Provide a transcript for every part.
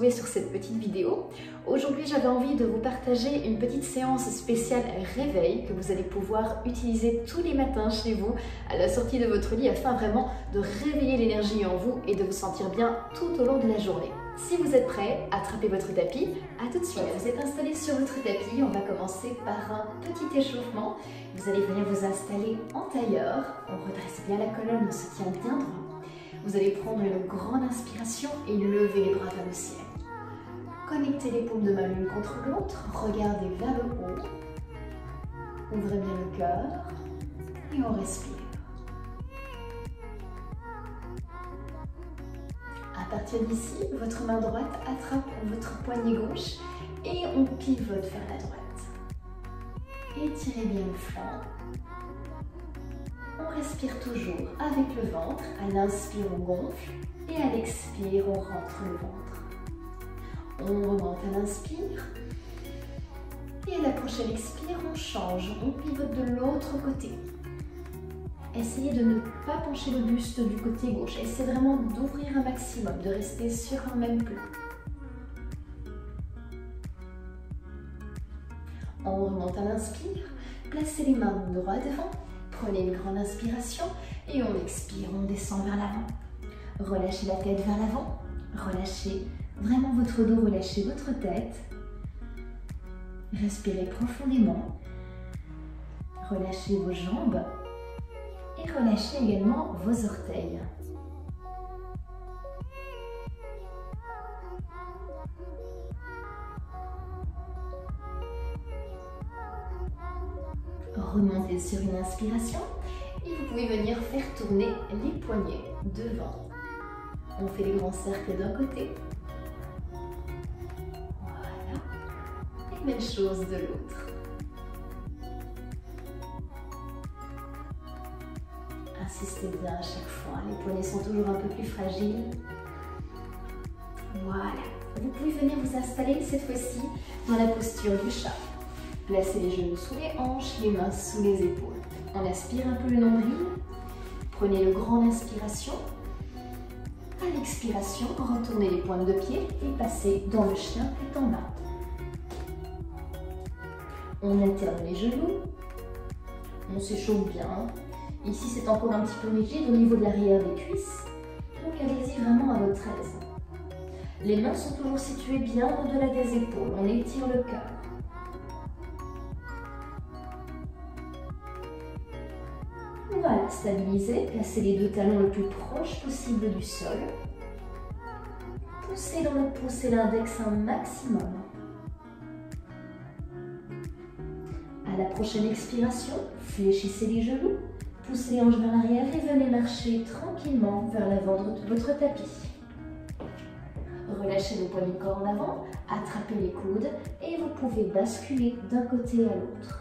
retrouver sur cette petite vidéo. Aujourd'hui, j'avais envie de vous partager une petite séance spéciale réveil que vous allez pouvoir utiliser tous les matins chez vous à la sortie de votre lit afin vraiment de réveiller l'énergie en vous et de vous sentir bien tout au long de la journée. Si vous êtes prêts, attrapez votre tapis, à tout de suite. Vous êtes installé sur votre tapis, on va commencer par un petit échauffement. Vous allez venir vous installer en tailleur, on redresse bien la colonne, on se tient bien droit. Vous allez prendre une grande inspiration et lever les bras vers le ciel. Connectez les paumes de main l'une contre l'autre, regardez vers le haut. Ouvrez bien le cœur et on respire. À partir d'ici, votre main droite attrape votre poignet gauche et on pivote vers la droite. Étirez bien le flanc. On respire toujours avec le ventre. À l'inspire, on gonfle et à l'expire, on rentre le ventre. On remonte à l'inspire et à la prochaine expire, on change. On pivote de l'autre côté. Essayez de ne pas pencher le buste du côté gauche. Essayez vraiment d'ouvrir un maximum, de rester sur un même plan. On remonte à l'inspire. Placez les mains droit devant. Prenez une grande inspiration et on expire, on descend vers l'avant. Relâchez la tête vers l'avant. Relâchez vraiment votre dos, relâchez votre tête. Respirez profondément. Relâchez vos jambes et relâchez également vos orteils. Remontez sur une inspiration et vous pouvez venir faire tourner les poignets devant. On fait les grands cercles d'un côté. Voilà. Et même chose de l'autre. Insistez bien à chaque fois. Les poignets sont toujours un peu plus fragiles. Voilà. Vous pouvez venir vous installer cette fois-ci dans la posture du chat. Placez les genoux sous les hanches, les mains sous les épaules. On aspire un peu le nombril. Prenez une grande inspiration. À l'expiration, retournez les pointes de pied et passez dans le chien tête en bas. On alterne les genoux. On s'échauffe bien. Ici, c'est encore un petit peu rigide au niveau de l'arrière des cuisses. Donc, allez-y vraiment à votre aise. Les mains sont toujours situées bien au-delà des épaules. On étire le cœur. Voilà, stabilisez, placez les deux talons le plus proche possible du sol. Poussez dans le pouce et l'index un maximum. À la prochaine expiration, fléchissez les genoux, poussez les hanches vers l'arrière et venez marcher tranquillement vers l'avant de votre tapis. Relâchez le poignet de corps en avant, attrapez les coudes et vous pouvez basculer d'un côté à l'autre.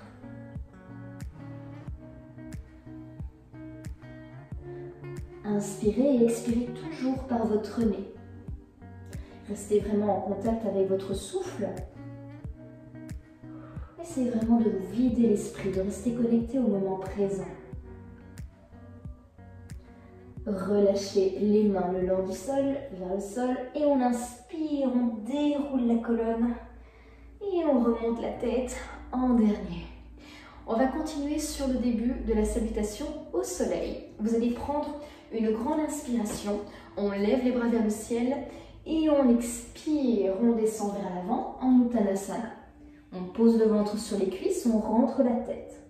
Inspirez et expirez toujours par votre nez. Restez vraiment en contact avec votre souffle. Essayez vraiment de vous vider l'esprit, de rester connecté au moment présent. Relâchez les mains le long du sol, vers le sol, et on inspire, on déroule la colonne et on remonte la tête en dernier. On va continuer sur le début de la salutation au soleil. Vous allez prendre une grande inspiration, on lève les bras vers le ciel et on expire, on descend vers l'avant en Uttanasana. On pose le ventre sur les cuisses, on rentre la tête.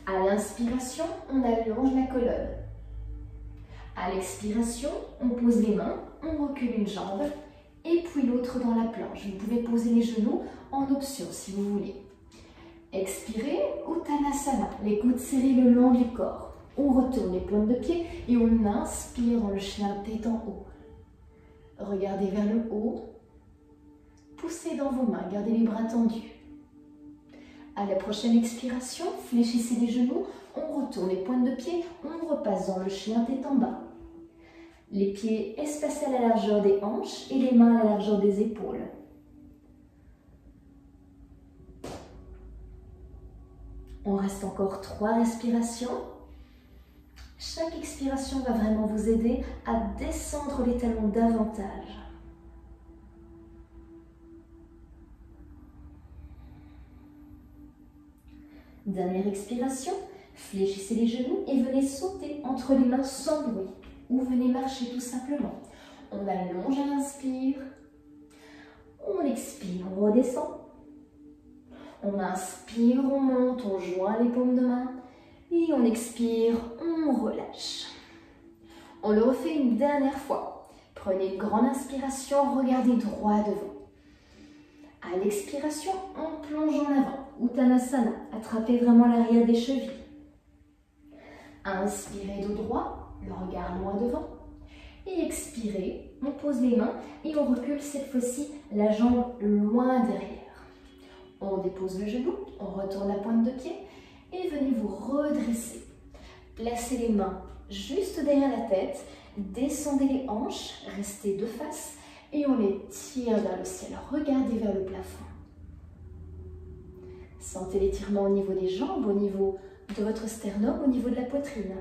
À l'inspiration, on allonge la colonne. À l'expiration, on pose les mains, on recule une jambe et puis l'autre dans la planche. Vous pouvez poser les genoux en option si vous voulez. Expirez, Uttanasana, les coudes serrés le long du corps. On retourne les pointes de pied et on inspire dans le chien tête en haut. Regardez vers le haut. Poussez dans vos mains, gardez les bras tendus. À la prochaine expiration, fléchissez les genoux, on retourne les pointes de pied, on repasse dans le chien tête en bas. Les pieds espacés à la largeur des hanches et les mains à la largeur des épaules. On reste encore 3 respirations. Chaque expiration va vraiment vous aider à descendre les talons davantage. Dernière expiration, fléchissez les genoux et venez sauter entre les mains sans bruit. Ou venez marcher tout simplement. On allonge à l'inspire. On expire, on redescend. On inspire, on monte, on joint les paumes de main. Et on expire, on relâche. On le refait une dernière fois. Prenez une grande inspiration, regardez droit devant. À l'expiration, on plonge en avant. Uttanasana, attrapez vraiment l'arrière des chevilles. Inspirez dos droit, le regard loin devant. Et expirez, on pose les mains et on recule cette fois-ci la jambe loin derrière. On dépose le genou, on retourne la pointe de pied et venez vous redresser. Placez les mains juste derrière la tête, descendez les hanches, restez de face et on les tire vers le ciel. Regardez vers le plafond. Sentez l'étirement au niveau des jambes, au niveau de votre sternum, au niveau de la poitrine.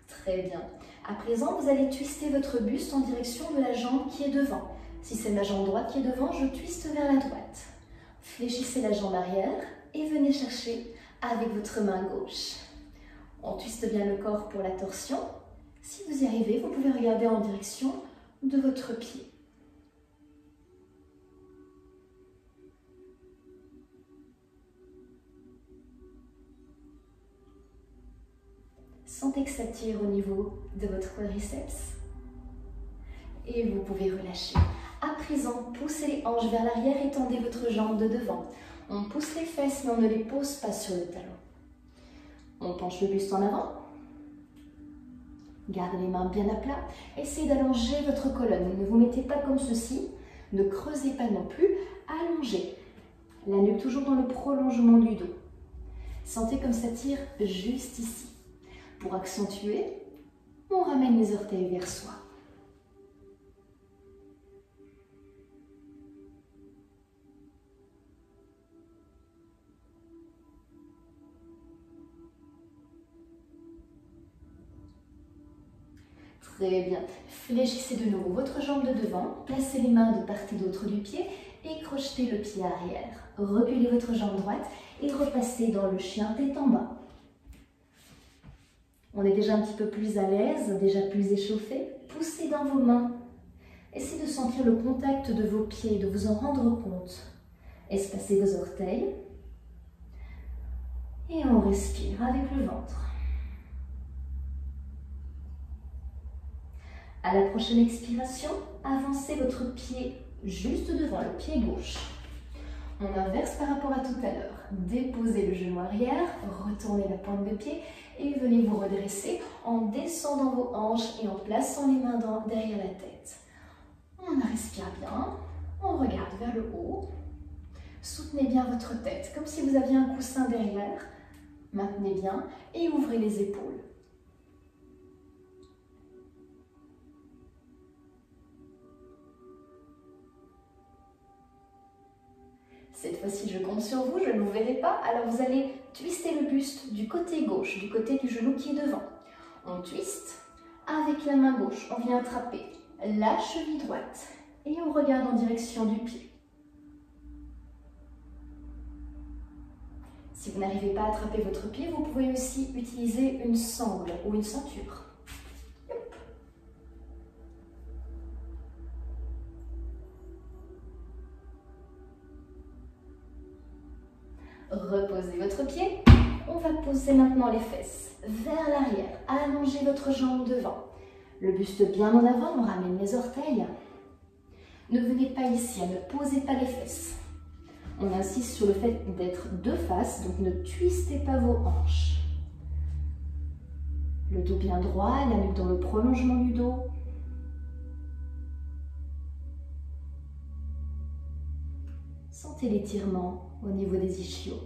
Très bien. À présent, vous allez twister votre buste en direction de la jambe qui est devant. Si c'est ma jambe droite qui est devant, je twiste vers la droite. Fléchissez la jambe arrière et venez chercher avec votre main gauche. On twiste bien le corps pour la torsion. Si vous y arrivez, vous pouvez regarder en direction de votre pied. Sentez que ça tire au niveau de votre quadriceps. Et vous pouvez relâcher. À présent, poussez les hanches vers l'arrière et tendez votre jambe de devant. On pousse les fesses, mais on ne les pose pas sur le talon. On penche le buste en avant. Gardez les mains bien à plat. Essayez d'allonger votre colonne. Ne vous mettez pas comme ceci. Ne creusez pas non plus. Allongez. La nuque toujours dans le prolongement du dos. Sentez comme ça tire juste ici. Pour accentuer, on ramène les orteils vers soi. Très bien. Fléchissez de nouveau votre jambe de devant, placez les mains de part et d'autre du pied et crochetez le pied arrière. Reculez votre jambe droite et repassez dans le chien tête en bas. On est déjà un petit peu plus à l'aise, déjà plus échauffé. Poussez dans vos mains. Essayez de sentir le contact de vos pieds, de vous en rendre compte. Espacez vos orteils. Et on respire avec le ventre. À la prochaine expiration, avancez votre pied juste devant, le pied gauche. On inverse par rapport à tout à l'heure. Déposez le genou arrière, retournez la pointe de pied et venez vous redresser en descendant vos hanches et en plaçant les mains derrière la tête. On respire bien, on regarde vers le haut. Soutenez bien votre tête, comme si vous aviez un coussin derrière. Maintenez bien et ouvrez les épaules. Cette fois-ci, je compte sur vous, je ne vous verrai pas. Alors, vous allez twister le buste du côté gauche, du côté du genou qui est devant. On twiste avec la main gauche. On vient attraper la cheville droite et on regarde en direction du pied. Si vous n'arrivez pas à attraper votre pied, vous pouvez aussi utiliser une sangle ou une ceinture. Reposez votre pied. On va poser maintenant les fesses vers l'arrière. Allongez votre jambe devant. Le buste bien en avant, on ramène les orteils. Ne venez pas ici, ne posez pas les fesses. On insiste sur le fait d'être de face, donc ne twistez pas vos hanches. Le dos bien droit, la nuque dans le prolongement du dos. Sentez l'étirement au niveau des ischios.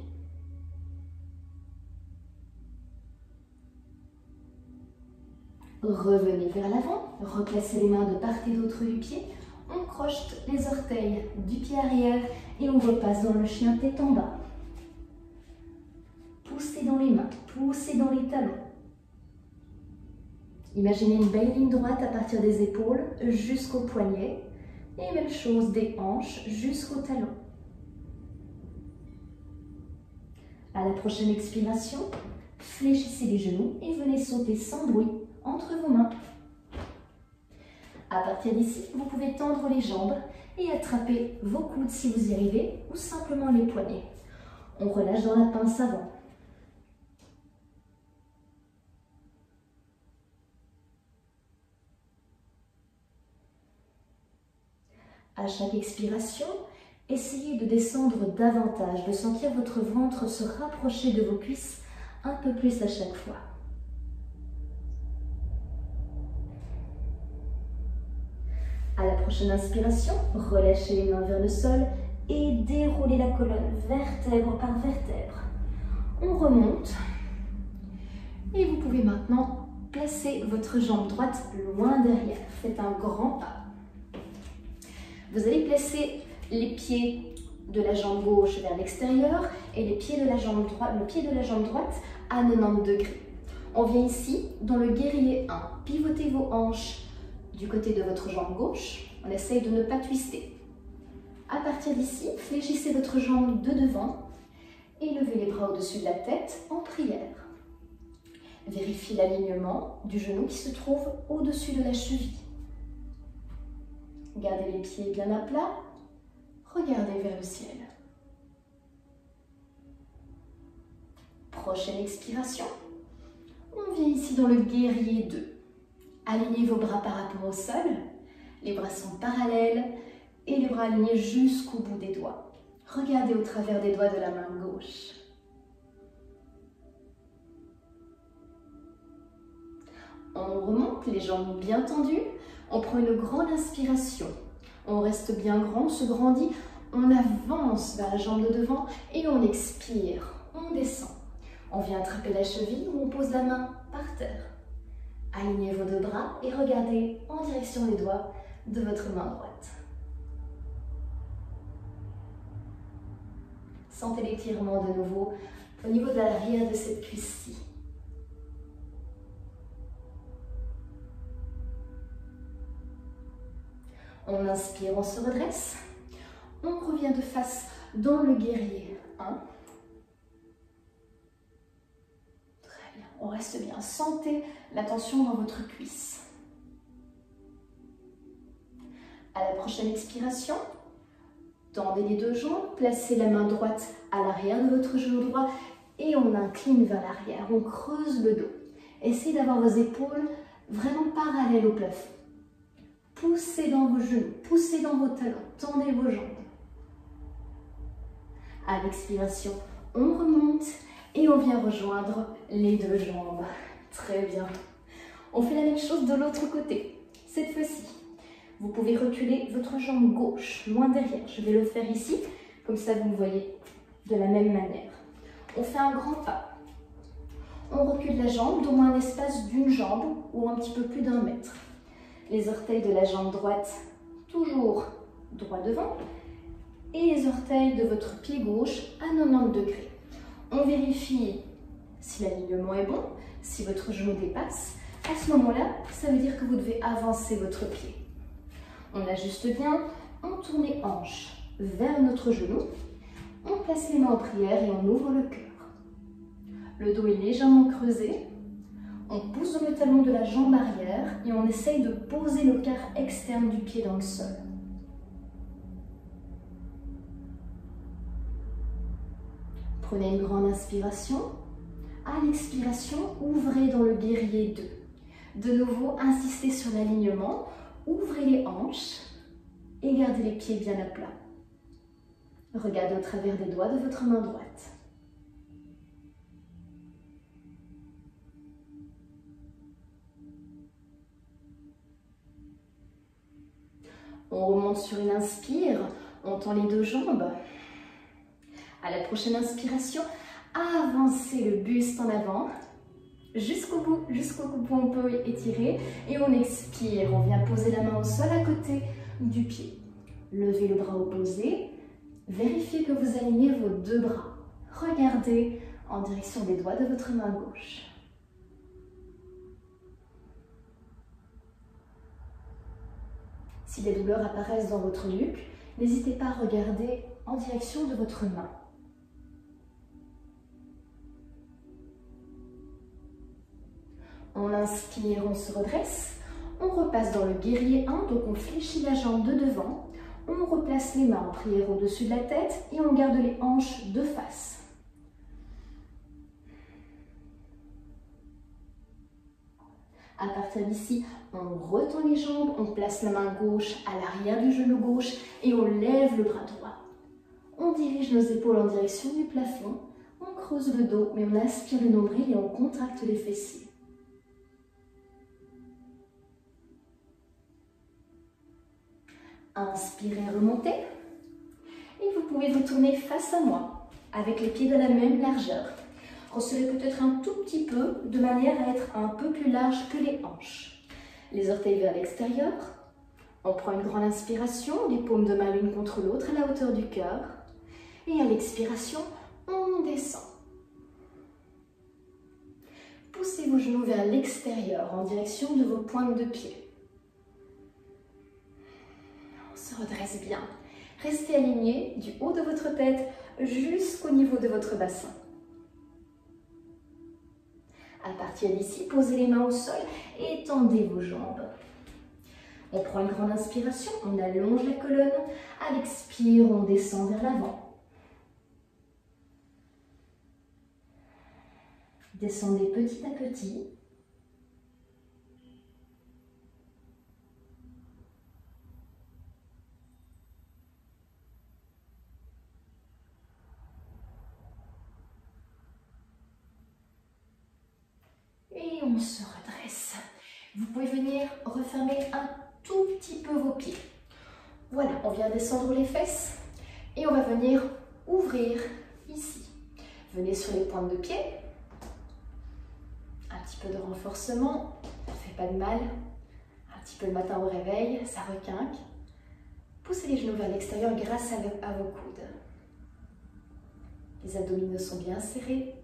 Revenez vers l'avant, replacez les mains de part et d'autre du pied. On crochete les orteils du pied arrière et on repasse dans le chien tête en bas. Poussez dans les mains, poussez dans les talons. Imaginez une belle ligne droite à partir des épaules jusqu'aux poignets. Et même chose des hanches jusqu'au talon. À la prochaine expiration, fléchissez les genoux et venez sauter sans bruit entre vos mains. À partir d'ici, vous pouvez tendre les jambes et attraper vos coudes si vous y arrivez ou simplement les poignets. On relâche dans la pince avant. À chaque expiration, essayez de descendre davantage, de sentir votre ventre se rapprocher de vos cuisses un peu plus à chaque fois. À la prochaine inspiration, relâchez les mains vers le sol et déroulez la colonne vertèbre par vertèbre. On remonte et vous pouvez maintenant placer votre jambe droite loin derrière. Faites un grand pas. Vous allez placer les pieds de la jambe gauche vers l'extérieur et les pieds de la jambe droite, le pied de la jambe droite à 90 degrés. On vient ici dans le guerrier 1. Pivotez vos hanches du côté de votre jambe gauche. On essaye de ne pas twister. À partir d'ici, fléchissez votre jambe de devant et levez les bras au-dessus de la tête en prière. Vérifiez l'alignement du genou qui se trouve au-dessus de la cheville. Gardez les pieds bien à plat. Regardez vers le ciel. Prochaine expiration. On vient ici dans le guerrier 2. Alignez vos bras par rapport au sol. Les bras sont parallèles et les bras alignés jusqu'au bout des doigts. Regardez au travers des doigts de la main gauche. On remonte, les jambes bien tendues. On prend une grande inspiration. On reste bien grand, on se grandit. On avance vers la jambe de devant et on expire. On descend. On vient attraper la cheville ou on pose la main par terre. Alignez vos deux bras et regardez en direction des doigts de votre main droite. Sentez l'étirement de nouveau au niveau de l'arrière de cette cuisse-ci. On inspire, on se redresse. On revient de face dans le guerrier 1. Très bien, on reste bien. Sentez la tension dans votre cuisse. À la prochaine expiration, tendez les deux jambes, placez la main droite à l'arrière de votre genou droit et on incline vers l'arrière, on creuse le dos. Essayez d'avoir vos épaules vraiment parallèles au plafond. Poussez dans vos genoux, poussez dans vos talons, tendez vos jambes. À l'expiration, on remonte et on vient rejoindre les deux jambes. Très bien. On fait la même chose de l'autre côté. Cette fois-ci, vous pouvez reculer votre jambe gauche, loin derrière. Je vais le faire ici, comme ça vous me voyez de la même manière. On fait un grand pas. On recule la jambe d'au moins un espace d'une jambe ou un petit peu plus d'1 mètre. Les orteils de la jambe droite, toujours droit devant. Et les orteils de votre pied gauche à 90 degrés. On vérifie si l'alignement est bon, si votre genou dépasse. À ce moment-là, ça veut dire que vous devez avancer votre pied. On ajuste bien, on tourne les hanches vers notre genou. On place les mains en prière et on ouvre le cœur. Le dos est légèrement creusé. On pousse dans le talon de la jambe arrière et on essaye de poser le quart externe du pied dans le sol. Prenez une grande inspiration. À l'expiration, ouvrez dans le guerrier 2. De nouveau, insistez sur l'alignement. Ouvrez les hanches et gardez les pieds bien à plat. Regardez au travers des doigts de votre main droite. On remonte sur une inspire, on tend les deux jambes. À la prochaine inspiration, avancez le buste en avant, jusqu'au bout on peut étirer. Et on expire, on vient poser la main au sol à côté du pied. Levez le bras opposé, vérifiez que vous alignez vos deux bras. Regardez en direction des doigts de votre main gauche. Si les douleurs apparaissent dans votre nuque, n'hésitez pas à regarder en direction de votre main. On inspire, on se redresse. On repasse dans le guerrier 1, donc on fléchit la jambe de devant. On replace les mains en prière au-dessus de la tête et on garde les hanches de face. À partir d'ici, on retend les jambes, on place la main gauche à l'arrière du genou gauche et on lève le bras droit. On dirige nos épaules en direction du plafond, on creuse le dos, mais on aspire le nombril et on contracte les fessiers. Inspirez, remontez. Et vous pouvez vous tourner face à moi, avec les pieds de la même largeur. Resserrez peut-être un tout petit peu, de manière à être un peu plus large que les hanches. Les orteils vers l'extérieur. On prend une grande inspiration, les paumes de main l'une contre l'autre à la hauteur du cœur. Et à l'expiration, on descend. Poussez vos genoux vers l'extérieur, en direction de vos pointes de pied. On se redresse bien. Restez aligné du haut de votre tête jusqu'au niveau de votre bassin. À partir d'ici, posez les mains au sol et étendez vos jambes. On prend une grande inspiration, on allonge la colonne. À l'expire, on descend vers l'avant. Descendez petit à petit. Et on se redresse. Vous pouvez venir refermer un tout petit peu vos pieds. Voilà, on vient descendre les fesses et on va venir ouvrir ici. Venez sur les pointes de pied. Un petit peu de renforcement, ça ne fait pas de mal. Un petit peu le matin au réveil, ça requinque. Poussez les genoux vers l'extérieur grâce à vos coudes. Les abdominaux sont bien serrés.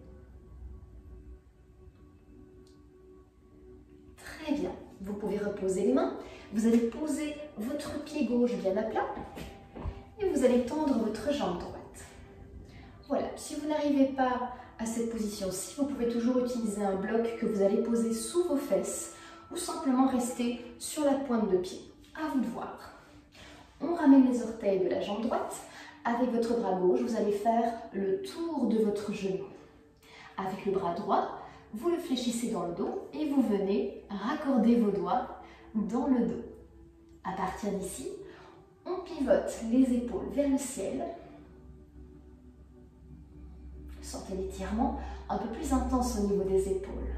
Très bien. Vous pouvez reposer les mains. Vous allez poser votre pied gauche bien à plat. Et vous allez tendre votre jambe droite. Voilà. Si vous n'arrivez pas à cette position-ci, vous pouvez toujours utiliser un bloc que vous allez poser sous vos fesses ou simplement rester sur la pointe de pied. À vous de voir. On ramène les orteils de la jambe droite. Avec votre bras gauche, vous allez faire le tour de votre genou. Avec le bras droit, vous le fléchissez dans le dos et vous venez raccorder vos doigts dans le dos. À partir d'ici, on pivote les épaules vers le ciel. Sentez l'étirement un peu plus intense au niveau des épaules.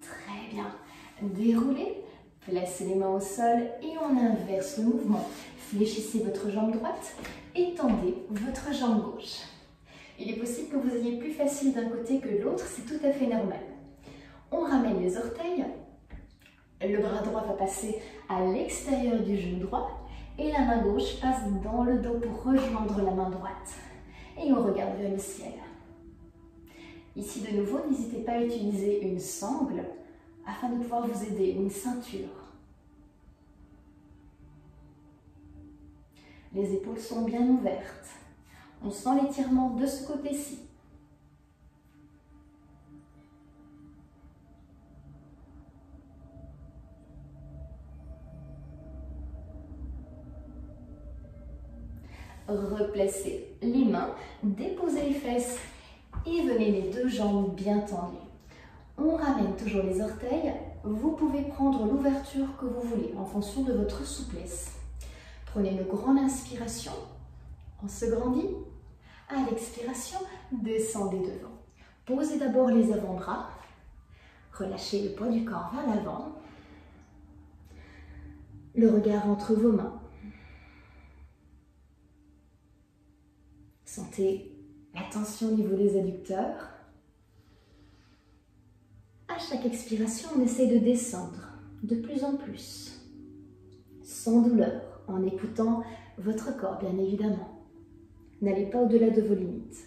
Très bien. Déroulez, placez les mains au sol et on inverse le mouvement. Fléchissez votre jambe droite et tendez votre jambe gauche. Il est possible que vous ayez plus facile d'un côté que de l'autre, c'est tout à fait normal. On ramène les orteils. Le bras droit va passer à l'extérieur du genou droit et la main gauche passe dans le dos pour rejoindre la main droite. Et on regarde vers le ciel. Ici de nouveau, n'hésitez pas à utiliser une sangle afin de pouvoir vous aider, ou une ceinture. Les épaules sont bien ouvertes. On sent l'étirement de ce côté-ci. Replacez les mains, déposez les fesses et venez les deux jambes bien tendues. On ramène toujours les orteils. Vous pouvez prendre l'ouverture que vous voulez en fonction de votre souplesse. Prenez une grande inspiration. On se grandit. À l'expiration, descendez devant. Posez d'abord les avant-bras. Relâchez le poids du corps vers l'avant. Le regard entre vos mains. Sentez la tension au niveau des adducteurs. À chaque expiration, on essaie de descendre de plus en plus, sans douleur, en écoutant votre corps, bien évidemment. N'allez pas au-delà de vos limites.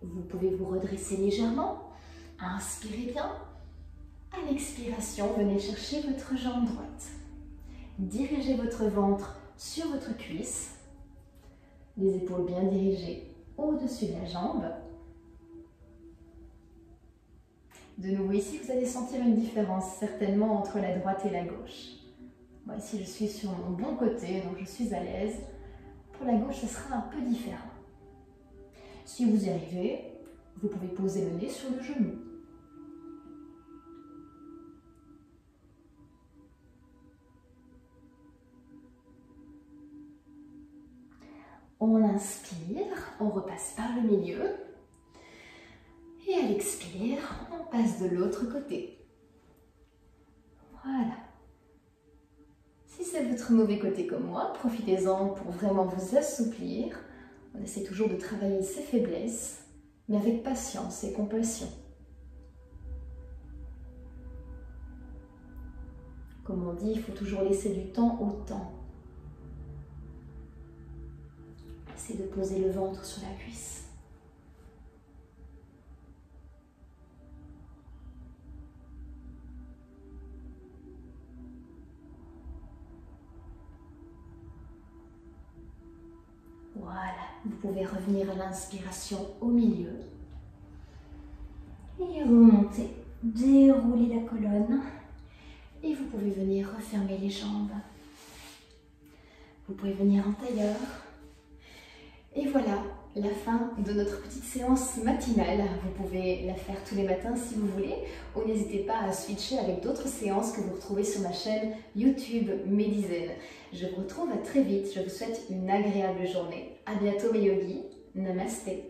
Vous pouvez vous redresser légèrement. Inspirez bien. À l'expiration, venez chercher votre jambe droite. Dirigez votre ventre sur votre cuisse. Les épaules bien dirigées au-dessus de la jambe. De nouveau ici, vous allez sentir une différence certainement entre la droite et la gauche. Moi ici, je suis sur mon bon côté, donc je suis à l'aise. Pour la gauche, ce sera un peu différent. Si vous y arrivez, vous pouvez poser le nez sur le genou. On inspire, on repasse par le milieu. Et à l'expire, on passe de l'autre côté. Voilà. Si c'est votre mauvais côté comme moi, profitez-en pour vraiment vous assouplir. On essaie toujours de travailler ses faiblesses, mais avec patience et compassion. Comme on dit, il faut toujours laisser du temps au temps. Essayez de poser le ventre sur la cuisse. Voilà, vous pouvez revenir à l'inspiration au milieu. Et remonter, dérouler la colonne. Et vous pouvez venir refermer les jambes. Vous pouvez venir en tailleur. Et voilà, la fin de notre petite séance matinale. Vous pouvez la faire tous les matins si vous voulez, ou n'hésitez pas à switcher avec d'autres séances que vous retrouvez sur ma chaîne YouTube Medizen. Je vous retrouve à très vite, je vous souhaite une agréable journée. À bientôt mes yogis, namasté.